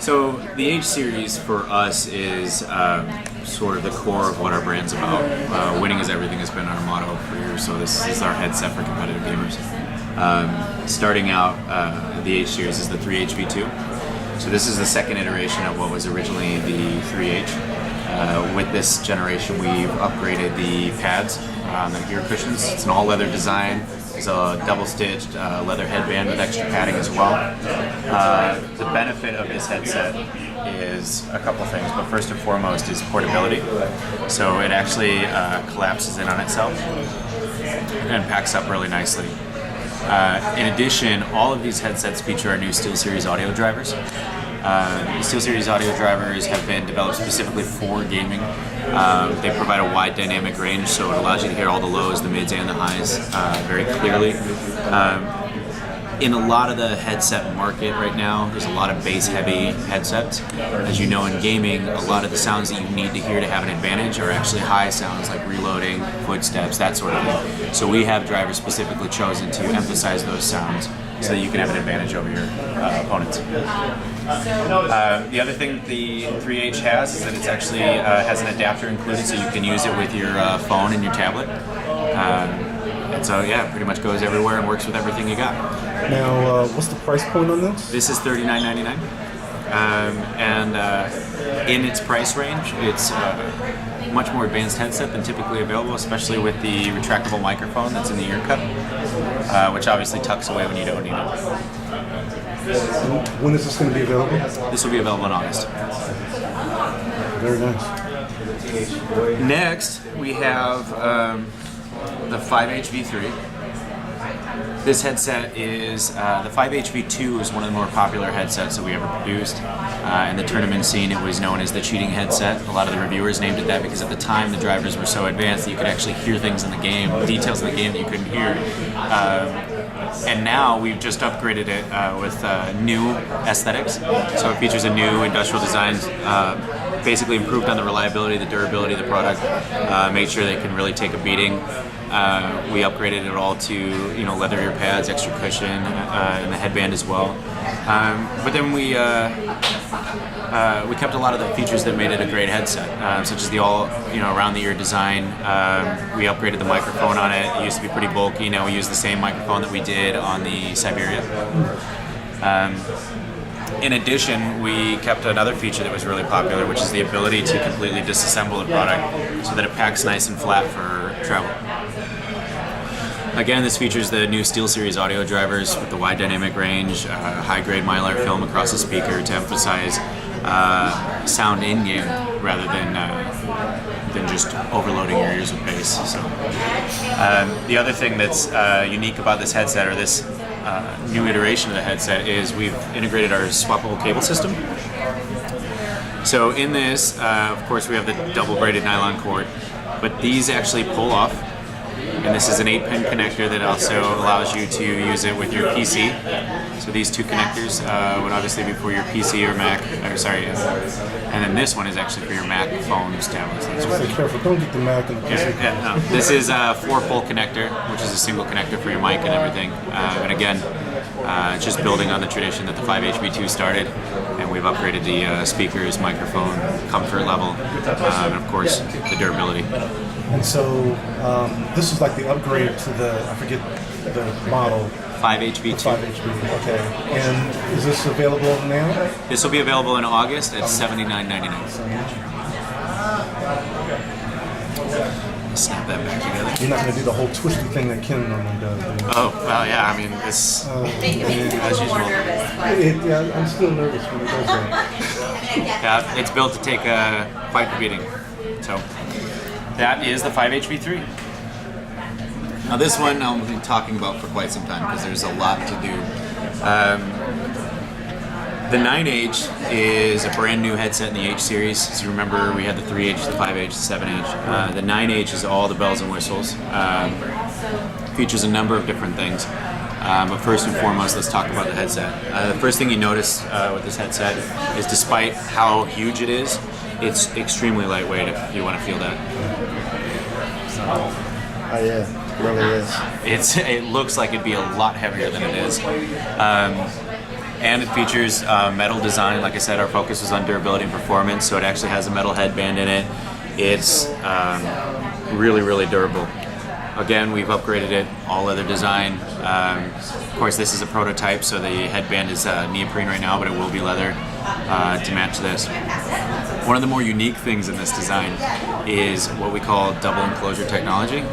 So the H series for us is sort of the core of what our brand's about. Winning is everything has been our motto for years, so this is our headset for competitive gamers. Starting out, the H series is the 3HV2. So this is the second iteration of what was originally the 3H. With this generation, we've upgraded the pads, the gear cushions. It's an all-leather design. It's a double-stitched leather headband with extra padding as well. The benefit of this headset is a couple things, but first and foremost is portability. So it actually collapses in on itself and packs up really nicely. In addition, all of these headsets feature our new Steelseries audio drivers. The Steelseries audio drivers have been developed specifically for gaming. They provide a wide dynamic range, so it allows you to hear all the lows, the mids, and the highs very clearly. In a lot of the headset market right now, there's a lot of bass-heavy headsets. As you know, in gaming, a lot of the sounds that you need to hear to have an advantage are actually high sounds like reloading, footsteps, that sort of thing. So we have drivers specifically chosen to emphasize those sounds so that you can have an advantage over your opponents. The other thing the 3H has is that it actually has an adapter included, so you can use it with your phone and your tablet. And so yeah, it pretty much goes everywhere and works with everything you got. Now, what's the price point on this? This is $39.99. In its price range, it's a much more advanced headset than typically available, especially with the retractable microphone that's in the ear cup, which obviously tucks away when you don't need it. When is this going to be available? This will be available in August. Very nice. Next, we have the 5HV3. This headset is, the 5HV2 is one of the more popular headsets that we ever produced. In the tournament scene, it was known as the cheating headset. A lot of the reviewers named it that because at the time the drivers were so advanced that you could actually hear things in the game, details in the game that you couldn't hear. And now we've just upgraded it with new aesthetics. So it features a new industrial design, basically improved on the reliability, the durability of the product, made sure they can really take a beating. We upgraded it all to leather ear pads, extra cushion, and the headband as well. But then we kept a lot of the features that made it a great headset, such as the all around the ear design. We upgraded the microphone on it. It used to be pretty bulky. Now we use the same microphone that we did on the Siberia. In addition, we kept another feature that was really popular, which is the ability to completely disassemble the product so that it packs nice and flat for travel. Again, this features the new SteelSeries audio drivers with the wide dynamic range, high-grade mylar film across the speaker to emphasize sound in-game rather than just overloading your ears with bass. So, the other thing that's unique about this headset, or this new iteration of the headset, is we've integrated our swappable cable system. So in this, of course, we have the double-braided nylon cord, but these actually pull off. And this is an 8-pin connector that also allows you to use it with your PC. So these two connectors would obviously be for your PC or Mac, and then this one is actually for your Mac, phones, tablets. Be careful, don't get the Mac and the PC. No. This is a 4-pole connector, which is a single connector for your mic and everything. And again, just building on the tradition that the 5HV2 started, and we've upgraded the speakers, microphone, comfort level, and of course the durability. And so this is like the upgrade to the, I forget the model. 5HV2. 5HV, okay. And is this available now? This will be available in August at $79.99. Snap that back together. You're not going to do the whole twisty thing that Ken normally does. Oh, well, yeah, I mean, it's as usual. Yeah, I'm still nervous when it does that. Yeah, it's built to take quite the beating. So that is the 5HV3. Now this one I'll be talking about for quite some time because there's a lot to do. The 9H is a brand new headset in the H series. As you remember, we had the 3H, the 5H, the 7H. The 9H is all the bells and whistles. Features a number of different things. But first and foremost, let's talk about the headset. The first thing you notice with this headset is despite how huge it is, it's extremely lightweight if you want to feel that. Oh yeah, it really is. It looks like it'd be a lot heavier than it is. And it features metal design. Like I said, our focus was on durability and performance, so it actually has a metal headband in it. It's really, really durable. Again, we've upgraded it, all leather design. Of course, this is a prototype, so the headband is neoprene right now, but it will be leather to match this. One of the more unique things in this design is what we call double enclosure technology.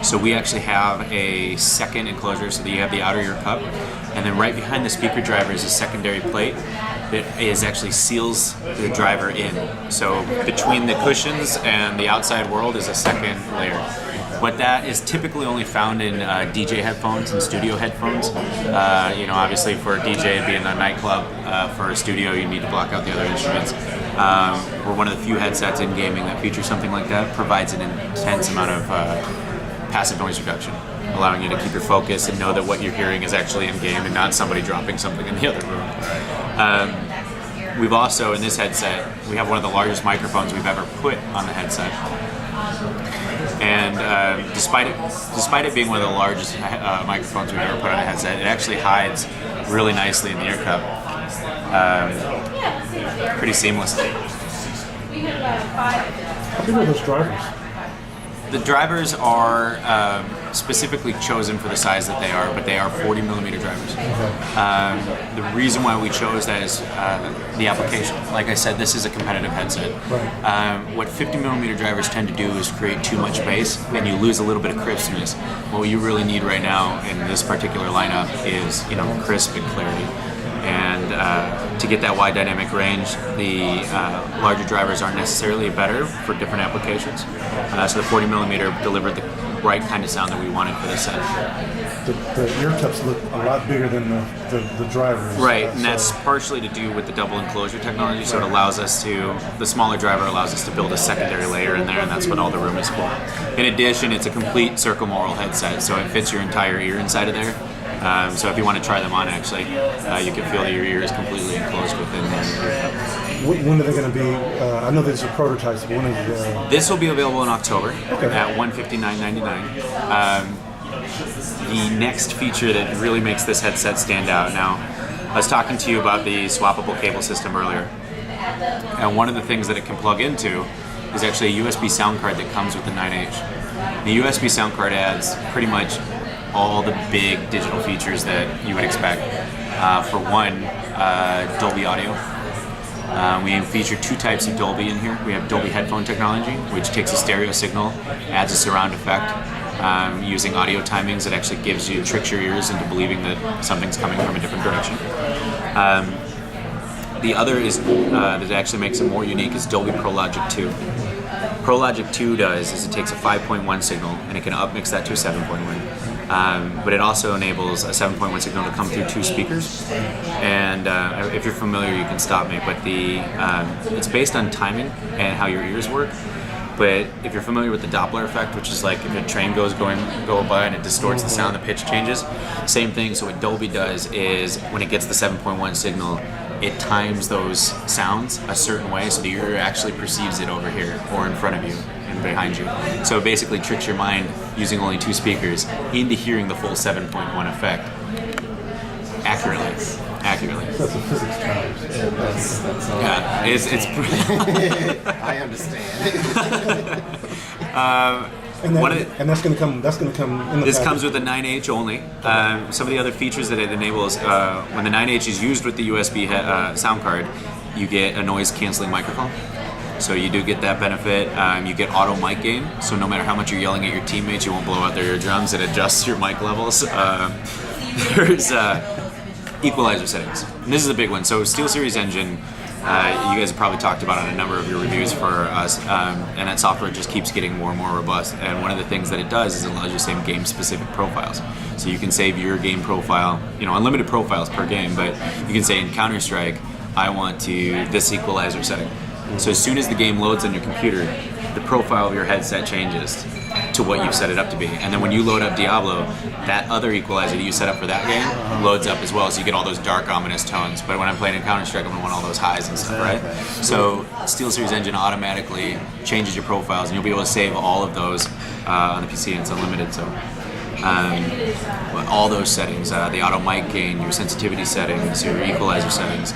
So we actually have a second enclosure, so that you have the outer ear cup, and then right behind the speaker driver is a secondary plate that actually seals the driver in. So between the cushions and the outside world is a second layer. But that is typically only found in DJ headphones and studio headphones. Obviously for a DJ it'd be in a nightclub. For a studio you need to block out the other instruments. We're one of the few headsets in gaming that features something like that. Provides an intense amount of passive noise reduction, allowing you to keep your focus and know that what you're hearing is actually in game and not somebody dropping something in the other room. We've also, in this headset, we have one of the largest microphones we've ever put on the headset. And despite it being one of the largest microphones we've ever put on a headset, it actually hides really nicely in the ear cup, pretty seamlessly. How big are those drivers? The drivers are specifically chosen for the size that they are, but they are 40 millimeter drivers. The reason why we chose that is the application. Like I said, this is a competitive headset. What 50 millimeter drivers tend to do is create too much bass, and you lose a little bit of crispness. What you really need right now in this particular lineup is, crisp and clarity. And to get that wide dynamic range, the larger drivers aren't necessarily better for different applications. So the 40 millimeter delivered the right kind of sound that we wanted for this set. The ear cups look a lot bigger than the drivers. Right, and that's partially to do with the double enclosure technology. So it allows us to, the smaller driver allows us to build a secondary layer in there, and that's what all the room is for. In addition, it's a complete circumaural headset, so it fits your entire ear inside of there. So if you want to try them on, actually, you can feel that your ear is completely enclosed within the ear. When are they going to be? I know these are prototypes. But when is this will be available in October at $159.99. The next feature that really makes this headset stand out. Now, I was talking to you about the swappable cable system earlier, and one of the things that it can plug into is actually a USB sound card that comes with the 9H. The USB sound card adds pretty much all the big digital features that you would expect. For one, Dolby audio. We feature two types of Dolby in here. We have Dolby headphone technology, which takes a stereo signal, adds a surround effect, using audio timings that actually tricks your ears into believing that something's coming from a different direction. The other is that actually makes it more unique is Dolby Pro Logic 2. Pro Logic 2 does is it takes a 5.1 signal and it can upmix that to a 7.1. But it also enables a 7.1 signal to come through two speakers. And if you're familiar, you can stop me. But it's based on timing and how your ears work. But if you're familiar with the Doppler effect, which is like if a train goes by and it distorts the sound, the pitch changes. Same thing. So what Dolby does is when it gets the 7.1 signal, it times those sounds a certain way so the ear actually perceives it over here or in front of you and behind you. So it basically tricks your mind using only two speakers into hearing the full 7.1 effect accurately. That's a physics term. Yeah, it's I understand. And that's going to come. That's going to come in the This package. comes with a 9H only. Some of the other features that it enables, when the 9H is used with the USB sound card, you get a noise canceling microphone. So you do get that benefit. You get auto mic gain, so no matter how much you're yelling at your teammates, you won't blow out their eardrums. It adjusts your mic levels. There's equalizer settings. And this is a big one. So Steelseries Engine, you guys have probably talked about on a number of your reviews for us, and that software just keeps getting more and more robust. And one of the things that it does is it allows you to save game-specific profiles. So you can save your game profile, unlimited profiles per game, but you can say in Counter-Strike, I want this equalizer setting. So as soon as the game loads on your computer, the profile of your headset changes to what you've set it up to be. And then when you load up Diablo, that other equalizer that you set up for that game loads up as well, so you get all those dark, ominous tones. But when I'm playing in Counter-Strike, I'm going to want all those highs and stuff, right? So SteelSeries Engine automatically changes your profiles, and you'll be able to save all of those on the PC, and it's unlimited. So But all those settings, the auto mic gain, your sensitivity settings, your equalizer settings.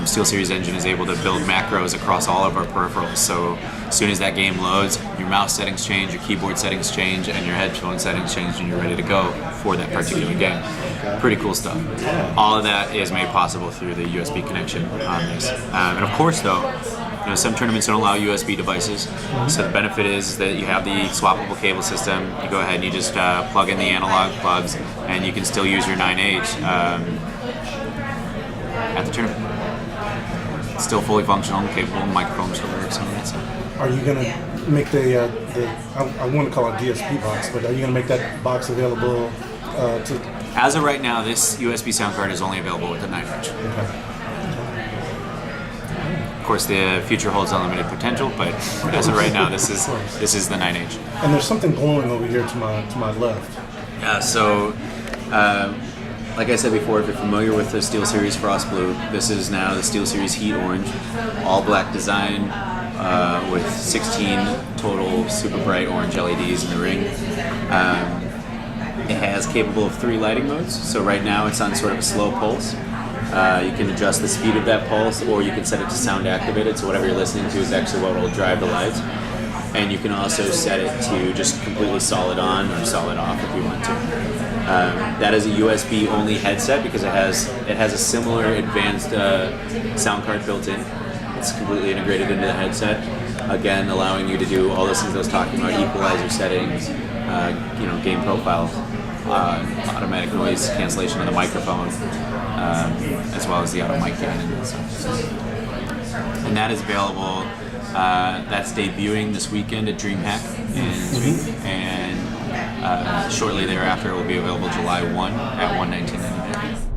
Steelseries Engine is able to build macros across all of our peripherals. So as soon as that game loads, your mouse settings change, your keyboard settings change, and your headphone settings change, and you're ready to go for that particular game. Pretty cool stuff. All of that is made possible through the USB connection on this. And of course, though, some tournaments don't allow USB devices. So the benefit is that you have the swappable cable system. You go ahead and you just plug in the analog plugs, and you can still use your 9H at the tournament. It's still fully functional, capable, the microphone still works on it. So. Are you going to make I want to call it DSP box, but are you going to make that box available to... As of right now, this USB sound card is only available with the 9H. Okay. Of course, the future holds unlimited potential, but as of right now, this is the 9H. And there's something glowing over here to my left. Yeah. So, like I said before, if you're familiar with the SteelSeries Frost Blue, this is now the SteelSeries Heat Orange, all black design with 16 total super bright orange LEDs in the ring. It has capable of 3 lighting modes. So right now it's on sort of a slow pulse. You can adjust the speed of that pulse, or you can set it to sound activated, so whatever you're listening to is actually what will drive the lights. And you can also set it to just completely solid on or solid off if you want to. That is a USB only headset because it has a similar advanced sound card built in. It's completely integrated into the headset. Again, allowing you to do all those things I was talking about: equalizer settings, gain profile, automatic noise cancellation on the microphone, as well as the auto mic gain and stuff. And that is available. That's debuting this weekend at DreamHack in Sweden, and shortly thereafter it will be available July 1 at $119.99.